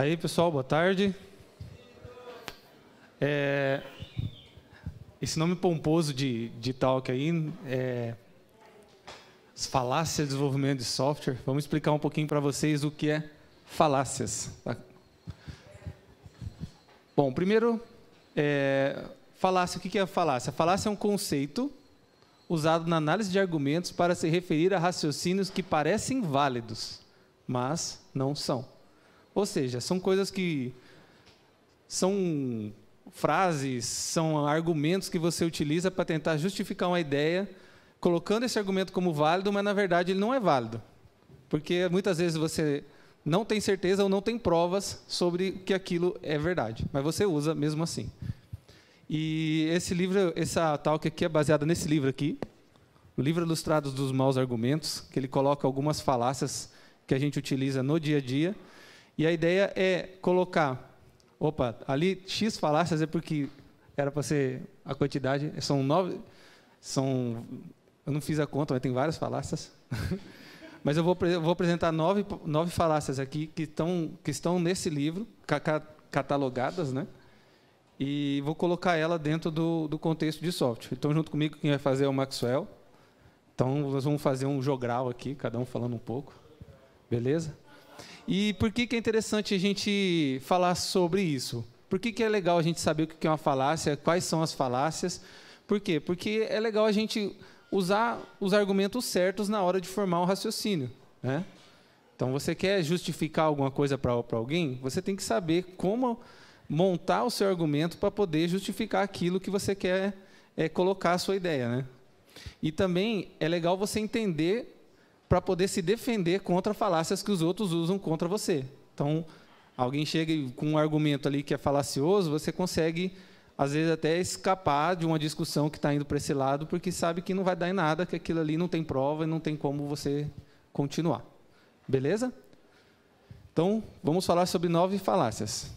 Aí, pessoal, boa tarde. Esse nome pomposo de talk aí falácias de desenvolvimento de software. Vamos explicar um pouquinho para vocês o que é falácias. Bom, primeiro, falácia. O que é a falácia? A falácia é um conceito usado na análise de argumentos para se referir a raciocínios que parecem válidos, mas não são. Ou seja, são coisas que são frases, são argumentos que você utiliza para tentar justificar uma ideia, colocando esse argumento como válido, mas, na verdade, ele não é válido. Porque, muitas vezes, você não tem certeza ou não tem provas sobre que aquilo é verdade, mas você usa mesmo assim. E esse livro, essa talk aqui é baseada nesse livro aqui, o livro Ilustrado dos Maus Argumentos, que ele coloca algumas falácias que a gente utiliza no dia a dia. E a ideia é colocar... Opa, ali X falácias é porque era para ser a quantidade. São 9... eu não fiz a conta, mas tem várias falácias. Mas eu vou apresentar nove falácias aqui que estão nesse livro, catalogadas, né? E vou colocar ela dentro do contexto de software. Então, junto comigo, quem vai fazer é o Maxwell. Então, nós vamos fazer um jogral aqui, cada um falando um pouco. Beleza? E por que é interessante a gente falar sobre isso? Por que é legal a gente saber o que é uma falácia, quais são as falácias? Por quê? Porque é legal a gente usar os argumentos certos na hora de formar um raciocínio, né? Então, você quer justificar alguma coisa para alguém, você tem que saber como montar o seu argumento para poder justificar aquilo que você quer colocar a sua ideia, né? E também é legal você entender para poder se defender contra falácias que os outros usam contra você. Então, alguém chega com um argumento ali que é falacioso, você consegue, às vezes, até escapar de uma discussão que está indo para esse lado, porque sabe que não vai dar em nada, que aquilo ali não tem prova e não tem como você continuar. Beleza? Então, vamos falar sobre 9 falácias.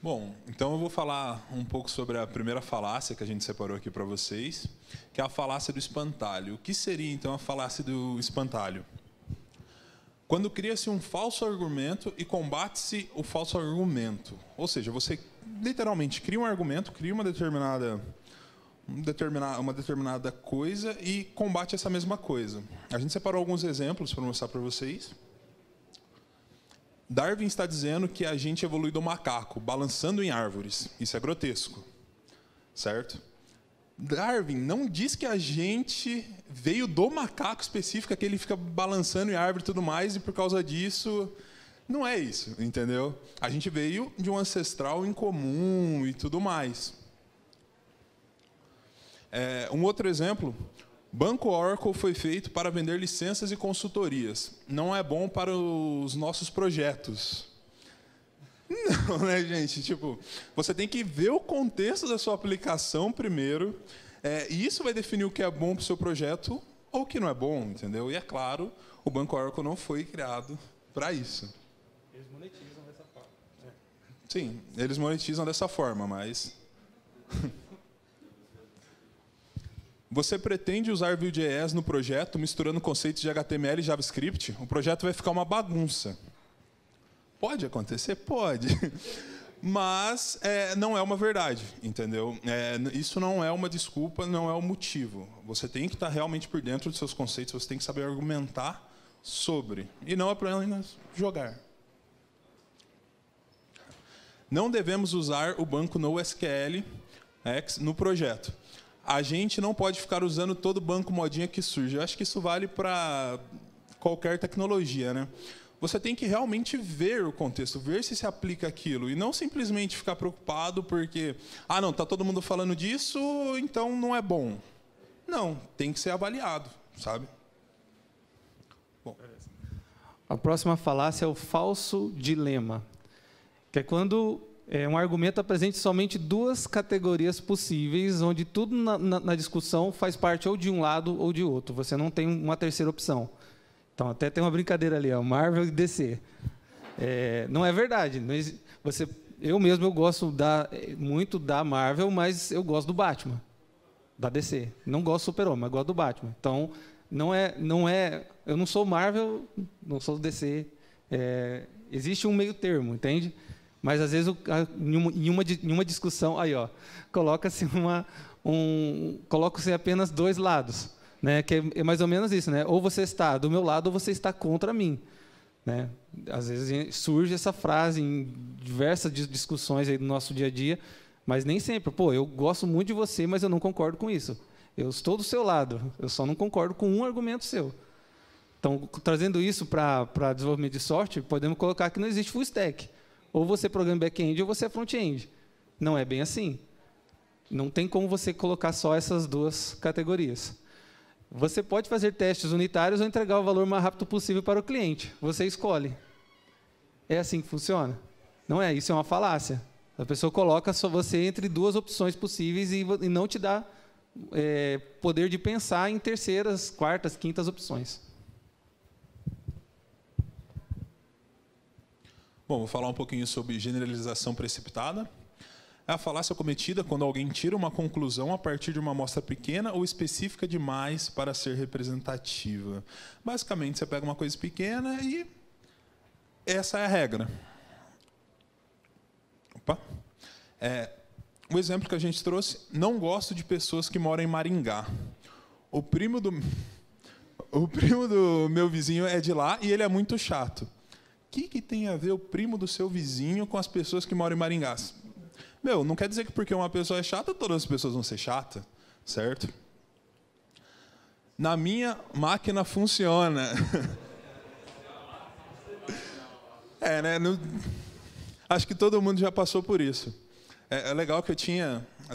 Bom, então eu vou falar um pouco sobre a primeira falácia que a gente separou aqui para vocês, que é a falácia do espantalho. O que seria, então, a falácia do espantalho? Quando cria-se um falso argumento e combate-se o falso argumento. Ou seja, você literalmente cria um argumento, cria uma determinada coisa e combate essa mesma coisa. A gente separou alguns exemplos para mostrar para vocês. Darwin está dizendo que a gente evolui do macaco, balançando em árvores. Isso é grotesco, certo? Darwin não diz que a gente veio do macaco específico, que ele fica balançando em árvore e tudo mais, e por causa disso... Não é isso, entendeu? A gente veio de um ancestral em comum e tudo mais. Um outro exemplo... Banco Oracle foi feito para vender licenças e consultorias. Não é bom para os nossos projetos. Não, né, gente? Tipo, você tem que ver o contexto da sua aplicação primeiro. E isso vai definir o que é bom para o seu projeto ou o que não é bom, entendeu? E, é claro, o Banco Oracle não foi criado para isso. Eles monetizam dessa forma. Sim, eles monetizam dessa forma, mas... Você pretende usar Vue.js no projeto, misturando conceitos de HTML e JavaScript? O projeto vai ficar uma bagunça. Pode acontecer? Pode. Mas não é uma verdade, entendeu? Isso não é uma desculpa, não é um motivo. Você tem que estar realmente por dentro dos seus conceitos, você tem que saber argumentar sobre. E não apenas jogar. Não devemos usar o banco NoSQL no projeto. A gente não pode ficar usando todo banco modinha que surge. Eu acho que isso vale para qualquer tecnologia, né? Você tem que realmente ver o contexto, ver se aplica aquilo, e não simplesmente ficar preocupado porque, não, está todo mundo falando disso, então não é bom. Não, tem que ser avaliado, sabe? Bom. A próxima falácia é o falso dilema, que é quando... um argumento apresente somente 2 categorias possíveis, onde tudo na discussão faz parte ou de um lado ou de outro. Você não tem uma terceira opção. Então, até tem uma brincadeira ali, Marvel e DC. Não é verdade. Eu mesmo gosto muito da Marvel, mas eu gosto do Batman, da DC. Não gosto do Super-Homem, mas gosto do Batman. Então, não é Eu não sou Marvel, não sou DC. Existe um meio termo, entende? Mas, às vezes, em uma discussão, aí, ó, coloca-se apenas dois lados, né? Que é mais ou menos isso, né? Ou você está do meu lado ou você está contra mim, né? Às vezes surge essa frase em diversas discussões aí do nosso dia a dia, mas nem sempre. Pô, eu gosto muito de você, mas eu não concordo com isso. Eu estou do seu lado, eu só não concordo com um argumento seu. Então, trazendo isso para desenvolvimento de software, podemos colocar que não existe full stack. Ou você programa back-end ou você é front-end. Não é bem assim. Não tem como você colocar só essas duas categorias. Você pode fazer testes unitários ou entregar o valor mais rápido possível para o cliente. Você escolhe. É assim que funciona? Não é, isso é uma falácia. A pessoa coloca só você entre duas opções possíveis e não te dá poder de pensar em terceiras, quartas, quintas opções. Bom, vou falar um pouquinho sobre generalização precipitada. É a falácia cometida quando alguém tira uma conclusão a partir de uma amostra pequena ou específica demais para ser representativa. Basicamente, você pega uma coisa pequena e essa é a regra. Opa. O exemplo que a gente trouxe, não gosto de pessoas que moram em Maringá. O primo do meu vizinho é de lá e ele é muito chato. O que tem a ver o primo do seu vizinho com as pessoas que moram em Maringá? Meu, não quer dizer que porque uma pessoa é chata, todas as pessoas vão ser chatas, certo? Na minha máquina funciona. Né? Acho que todo mundo já passou por isso. É legal que eu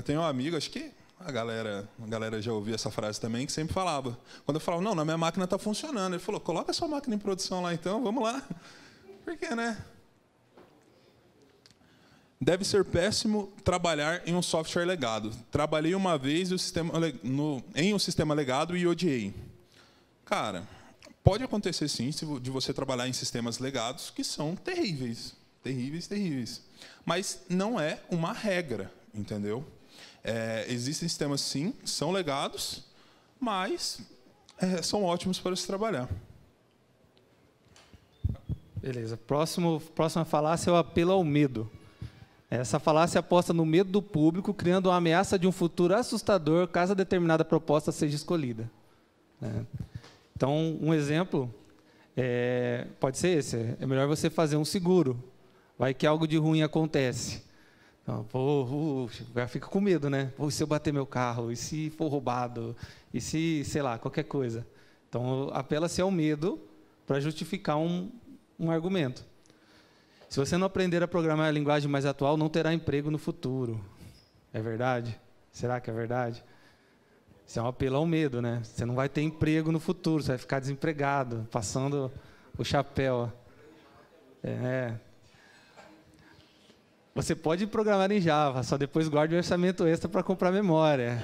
tenho um amigo, acho que a galera já ouviu essa frase também, que sempre falava. Quando eu falava, não, na minha máquina está funcionando. Ele falou, coloca a sua máquina em produção lá então, vamos lá. Por quê, né? Deve ser péssimo trabalhar em um software legado. Trabalhei uma vez em um sistema legado e odiei. Cara, pode acontecer sim de você trabalhar em sistemas legados que são terríveis. Terríveis, terríveis. Mas não é uma regra, entendeu? Existem sistemas, sim, que são legados, mas são ótimos para se trabalhar. Beleza. Próxima falácia é o apelo ao medo. Essa falácia aposta no medo do público, criando uma ameaça de um futuro assustador caso a determinada proposta seja escolhida. Então, um exemplo pode ser esse. É melhor você fazer um seguro. Vai que algo de ruim acontece. Então, já fica com medo, né? E se eu bater meu carro? E se for roubado? E se, sei lá, qualquer coisa? Então, apela-se ao medo para justificar um argumento. Se você não aprender a programar a linguagem mais atual, não terá emprego no futuro. É verdade? Será que é verdade? Isso é um apelo ao medo, né? Você não vai ter emprego no futuro, você vai ficar desempregado, passando o chapéu. Você pode programar em Java, só depois guarde o orçamento extra para comprar memória.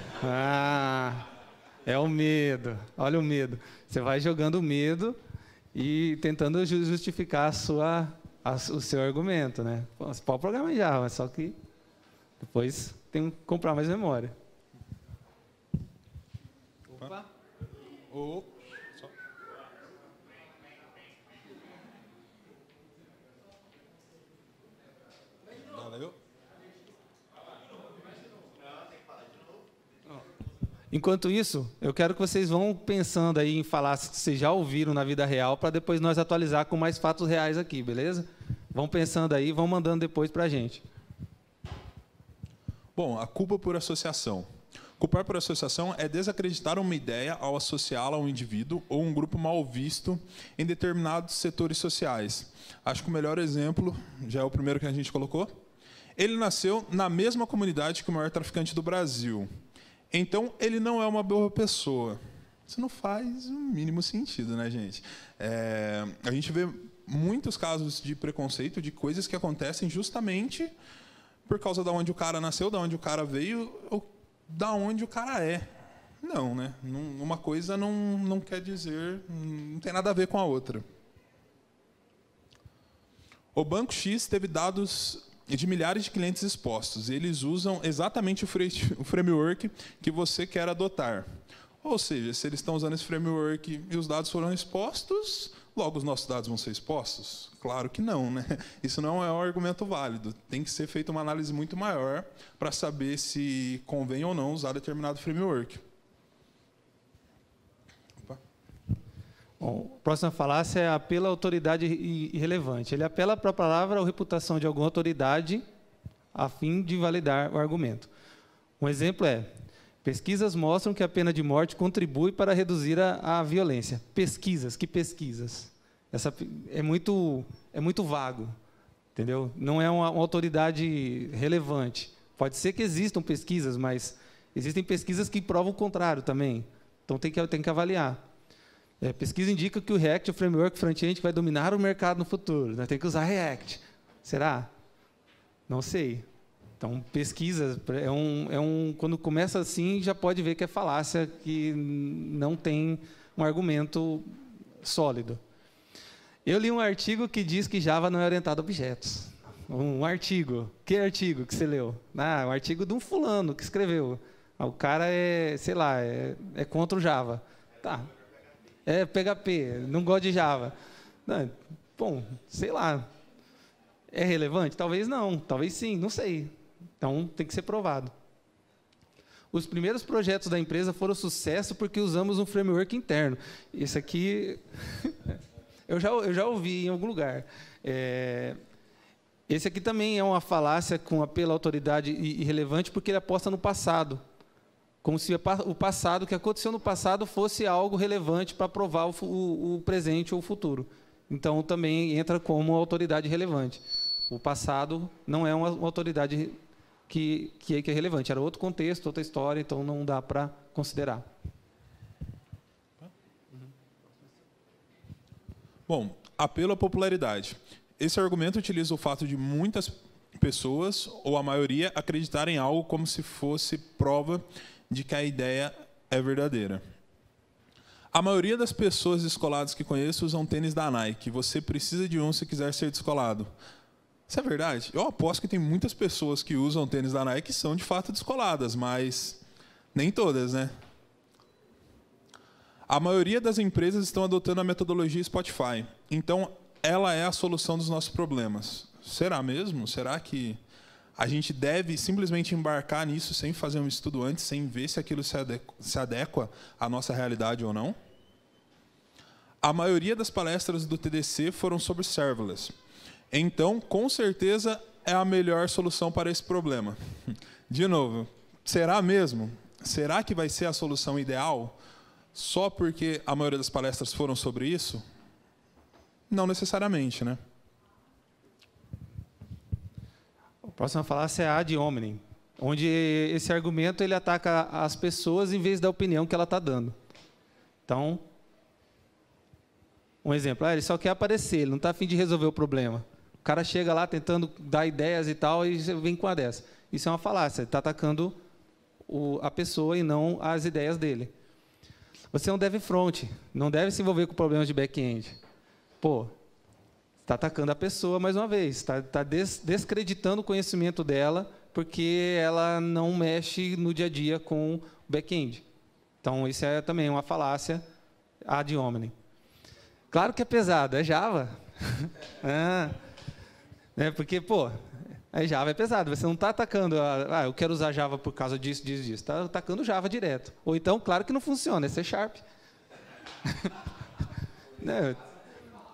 É o medo. Olha o medo. Você vai jogando o medo e tentando justificar o seu argumento, né? Você pode programar em Java, só que depois tem que comprar mais memória. Opa. Valeu. Enquanto isso, eu quero que vocês vão pensando aí em falácias que vocês já ouviram na vida real, para depois nós atualizar com mais fatos reais aqui, beleza? Vão pensando aí, vão mandando depois para a gente. Bom, a culpa por associação. Culpar por associação é desacreditar uma ideia ao associá-la a um indivíduo ou um grupo mal visto em determinados setores sociais. Acho que o melhor exemplo, já é o primeiro que a gente colocou, ele nasceu na mesma comunidade que o maior traficante do Brasil. Então, ele não é uma boa pessoa. Isso não faz o mínimo sentido, né, gente? A gente vê muitos casos de preconceito, de coisas que acontecem justamente por causa de onde o cara nasceu, de onde o cara veio, ou da onde o cara é. Não, né? Uma coisa não quer dizer, não tem nada a ver com a outra. O Banco X teve dados de milhares de clientes expostos. Eles usam exatamente o framework que você quer adotar. Ou seja, se eles estão usando esse framework e os dados foram expostos, logo os nossos dados vão ser expostos? Claro que não, né? Isso não é um argumento válido. Tem que ser feita uma análise muito maior para saber se convém ou não usar determinado framework. Bom, a próxima falácia é apelo à autoridade irrelevante. Ele apela para a palavra ou reputação de alguma autoridade a fim de validar o argumento. Um exemplo é: pesquisas mostram que a pena de morte contribui para reduzir a violência. Pesquisas, que pesquisas? Essa é muito vago, entendeu? Não é uma autoridade relevante. Pode ser que existam pesquisas, mas existem pesquisas que provam o contrário também. Então tem que avaliar. Pesquisa indica que o React é o framework front-end que vai dominar o mercado no futuro. Nós temos que usar React. Será? Não sei. Então, pesquisa, quando começa assim, já pode ver que é falácia, que não tem um argumento sólido. Eu li um artigo que diz que Java não é orientado a objetos. Um artigo. Que artigo que você leu? Um artigo de um fulano que escreveu. O cara sei lá, é contra o Java. Tá. É PHP, não gosta de Java. Não, bom, sei lá. É relevante? Talvez não, talvez sim, não sei. Então, tem que ser provado. Os primeiros projetos da empresa foram sucesso porque usamos um framework interno. Esse aqui, eu já ouvi em algum lugar. Esse aqui também é uma falácia com apelo à autoridade irrelevante porque ele aposta no passado. Como se o passado, o que aconteceu no passado, fosse algo relevante para provar o presente ou o futuro. Então, também entra como autoridade relevante. O passado não é uma autoridade que é relevante. Era outro contexto, outra história, então não dá para considerar. Bom, apelo à popularidade. Esse argumento utiliza o fato de muitas pessoas, ou a maioria, acreditarem em algo como se fosse prova de que a ideia é verdadeira. A maioria das pessoas descoladas que conheço usam tênis da Nike. Você precisa de um se quiser ser descolado. Isso é verdade? Eu aposto que tem muitas pessoas que usam tênis da Nike que são de fato descoladas, mas nem todas, né? A maioria das empresas estão adotando a metodologia Spotify. Então, ela é a solução dos nossos problemas. Será mesmo? Será que a gente deve simplesmente embarcar nisso sem fazer um estudo antes, sem ver se aquilo se adequa à nossa realidade ou não? A maioria das palestras do TDC foram sobre serverless. Então, com certeza, é a melhor solução para esse problema. De novo, será mesmo? Será que vai ser a solução ideal só porque a maioria das palestras foram sobre isso? Não necessariamente, né? A próxima falácia é a ad hominem, onde esse argumento ele ataca as pessoas em vez da opinião que ela está dando. Então, um exemplo, ele só quer aparecer, ele não está a fim de resolver o problema. O cara chega lá tentando dar ideias e tal, e vem com a dessa. Isso é uma falácia, ele está atacando a pessoa e não as ideias dele. Você é um dev front, não deve se envolver com problemas de back-end. Pô, está atacando a pessoa mais uma vez, está descreditando o conhecimento dela, porque ela não mexe no dia a dia com o back-end. Então, isso é também uma falácia ad hominem. Claro que é pesado, é Java. Porque, pô, Java é pesado. Você não está atacando, eu quero usar Java por causa disso, disso, disso. Está atacando Java direto. Ou então, claro que não funciona, é C#.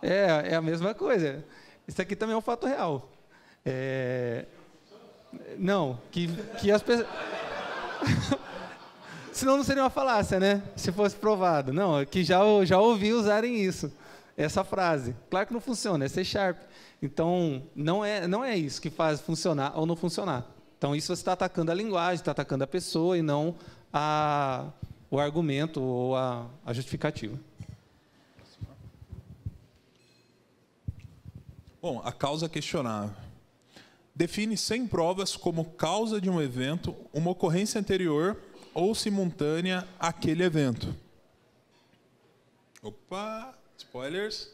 É a mesma coisa. Isso aqui também é um fato real. Não, que as pessoas... Senão não seria uma falácia, né? Se fosse provado. Não, é que já ouvi usarem isso. Essa frase. Claro que não funciona, é C#. Então, não é isso que faz funcionar ou não funcionar. Então, isso você está atacando a linguagem, está atacando a pessoa e não o argumento ou a justificativa. Bom, a causa questionável. Define sem provas como causa de um evento uma ocorrência anterior ou simultânea àquele evento. Opa, spoilers.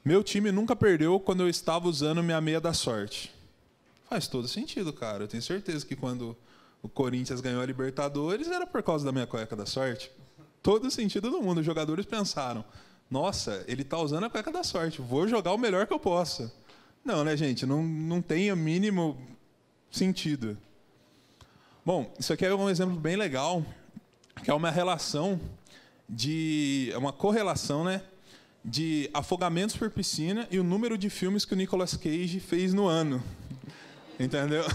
Meu time nunca perdeu quando eu estava usando minha meia da sorte. Faz todo sentido, cara. Eu tenho certeza que quando o Corinthians ganhou a Libertadores era por causa da minha cueca da sorte. Todo sentido do mundo. Os jogadores pensaram, nossa, ele está usando a cueca da sorte, vou jogar o melhor que eu possa. Não, né, gente? Não tem o mínimo sentido. Bom, isso aqui é um exemplo bem legal, que é uma relação é uma correlação, né, de afogamentos por piscina e o número de filmes que o Nicolas Cage fez no ano. Entendeu?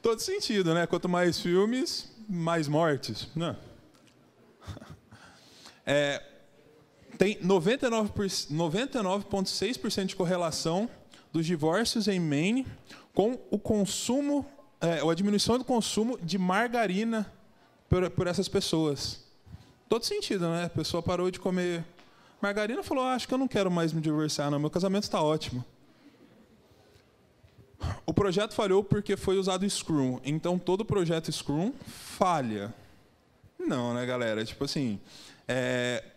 Todo sentido, né? Quanto mais filmes, mais mortes. Não. Tem 99,6% de correlação dos divórcios em Maine com o consumo, a diminuição do consumo de margarina por essas pessoas. Todo sentido, né? A pessoa parou de comer margarina e falou, acho que eu não quero mais me divorciar, não. Meu casamento está ótimo. O projeto falhou porque foi usado Scrum. Então, todo projeto Scrum falha. Não, né, galera? Tipo assim,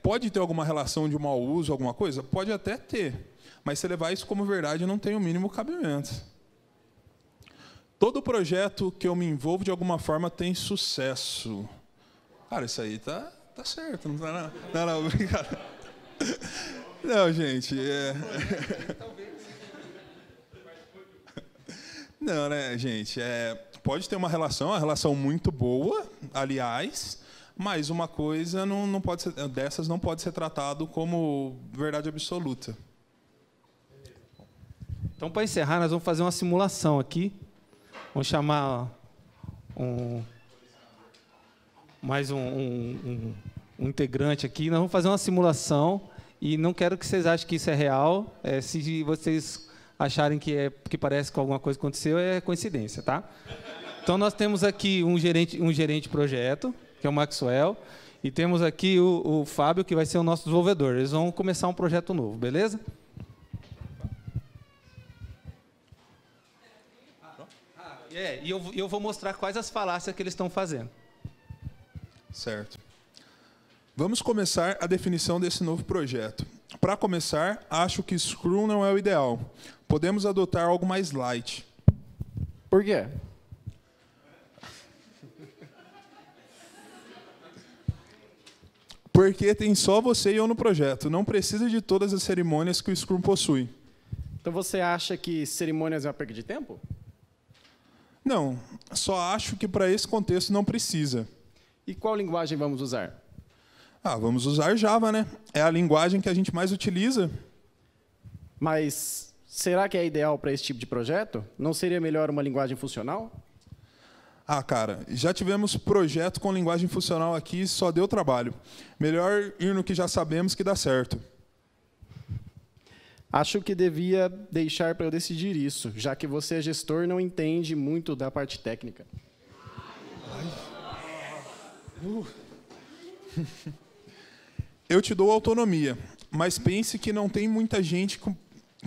pode ter alguma relação de mau uso, alguma coisa? Pode até ter. Mas se levar isso como verdade, não tem o mínimo cabimento. Todo projeto que eu me envolvo, de alguma forma, tem sucesso. Cara, isso aí tá certo. Não tá, não, brincadeira. Não, gente. Não, né, gente? Pode ter uma relação muito boa, aliás, mas uma coisa não pode ser, dessas não pode ser tratado como verdade absoluta. Então, para encerrar, nós vamos fazer uma simulação aqui. Vamos chamar mais um integrante aqui. Nós vamos fazer uma simulação e não quero que vocês achem que isso é real. Se vocês acharem que parece que alguma coisa aconteceu, é coincidência, tá? Então, nós temos aqui um gerente de projeto, que é o Maxwell, e temos aqui o Fábio, que vai ser o nosso desenvolvedor. Eles vão começar um projeto novo, beleza? E eu vou mostrar quais as falácias que eles estão fazendo. Certo. Vamos começar a definição desse novo projeto. Para começar, acho que Scrum não é o ideal. Podemos adotar algo mais light. Por quê? Porque tem só você e eu no projeto. Não precisa de todas as cerimônias que o Scrum possui. Então você acha que cerimônias é uma perda de tempo? Não, só acho que para esse contexto não precisa. E qual linguagem vamos usar? Vamos usar Java, né? É a linguagem que a gente mais utiliza. Mas será que é ideal para esse tipo de projeto? Não seria melhor uma linguagem funcional? Cara, já tivemos projeto com linguagem funcional aqui e só deu trabalho. Melhor ir no que já sabemos que dá certo. Acho que devia deixar para eu decidir isso, já que você é gestor e não entende muito da parte técnica. Eu te dou autonomia, mas pense que não tem muita gente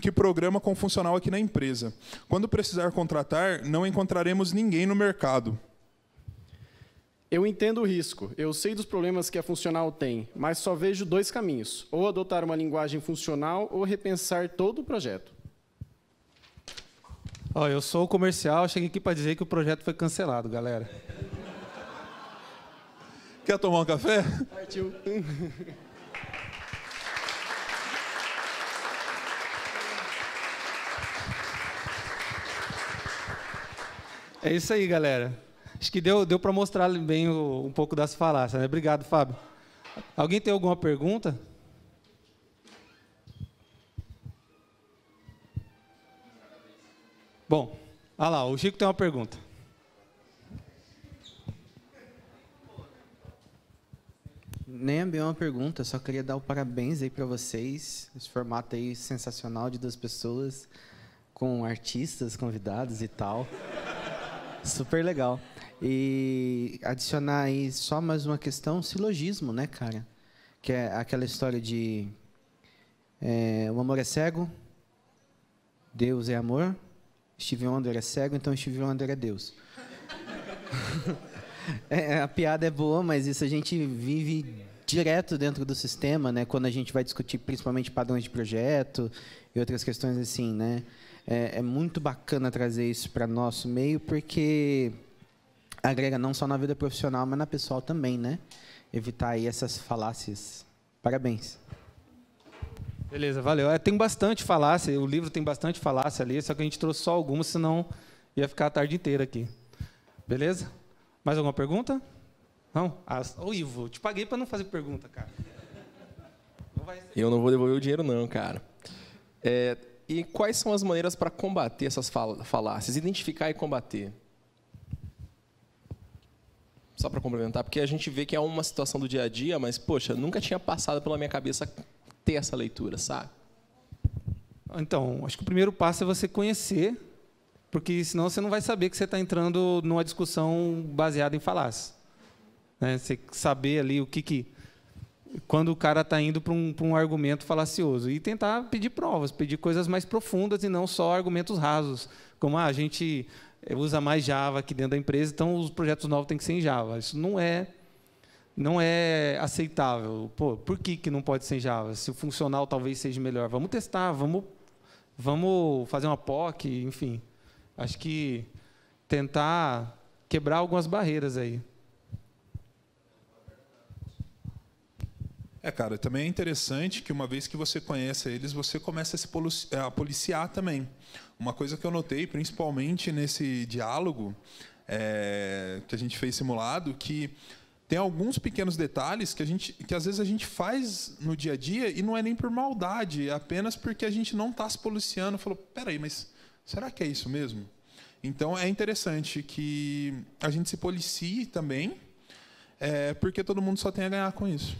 que programa com funcional aqui na empresa. Quando precisar contratar, não encontraremos ninguém no mercado. Eu entendo o risco, eu sei dos problemas que a funcional tem, mas só vejo dois caminhos: ou adotar uma linguagem funcional ou repensar todo o projeto. Eu sou o comercial, cheguei aqui para dizer que o projeto foi cancelado, galera. Quer tomar um café? Partiu. É isso aí, galera. Acho que deu para mostrar bem um pouco das falácias, né? Obrigado, Fábio. Alguém tem alguma pergunta? Bom, olha lá, o Chico tem uma pergunta. Nem é bem uma pergunta, só queria dar o parabéns aí para vocês. Esse formato aí sensacional de 2 pessoas, com artistas convidados e tal. Super legal. E adicionar aí só mais uma questão, silogismo, né, cara? Que é aquela história de o amor é cego, Deus é amor, Stevie Wonder é cego, então Stevie Wonder é Deus. A piada é boa, mas isso a gente vive direto dentro do sistema, né? Quando a gente vai discutir principalmente padrões de projeto e outras questões assim, né? É muito bacana trazer isso para nosso meio, porque agrega não só na vida profissional, mas na pessoal também, né? Evitar aí essas falácias. Parabéns. Beleza, valeu. Tem bastante falácia, o livro tem bastante falácia ali, só que a gente trouxe só algumas, senão ia ficar a tarde inteira aqui. Beleza? Mais alguma pergunta? Não? Ô, Ivo, eu te paguei para não fazer pergunta, cara. Eu não vou devolver o dinheiro, não, cara. E quais são as maneiras para combater essas falácias? Identificar e combater. Só para complementar, porque a gente vê que é uma situação do dia a dia, mas, poxa, nunca tinha passado pela minha cabeça ter essa leitura, sabe? Então, acho que o primeiro passo é você conhecer, porque senão você não vai saber que você está entrando numa discussão baseada em falácia. Né? Você saber ali quando o cara está indo para um argumento falacioso. E tentar pedir provas, pedir coisas mais profundas e não só argumentos rasos. Como a gente usa mais Java aqui dentro da empresa, então os projetos novos têm que ser em Java. Isso não é aceitável. Pô, por que não pode ser em Java? Se o funcional talvez seja melhor. Vamos testar, vamos fazer uma POC, enfim. Acho que tentar quebrar algumas barreiras aí. Cara, também é interessante que uma vez que você conhece eles, você começa a policiar também. Uma coisa que eu notei, principalmente nesse diálogo que a gente fez simulado, que tem alguns pequenos detalhes que às vezes a gente faz no dia a dia e não é nem por maldade, é apenas porque a gente não está se policiando. Falou, peraí, mas será que é isso mesmo? Então é interessante que a gente se policie também, porque todo mundo só tem a ganhar com isso.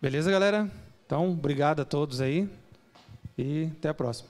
Beleza, galera? Então, obrigado a todos aí e até a próxima.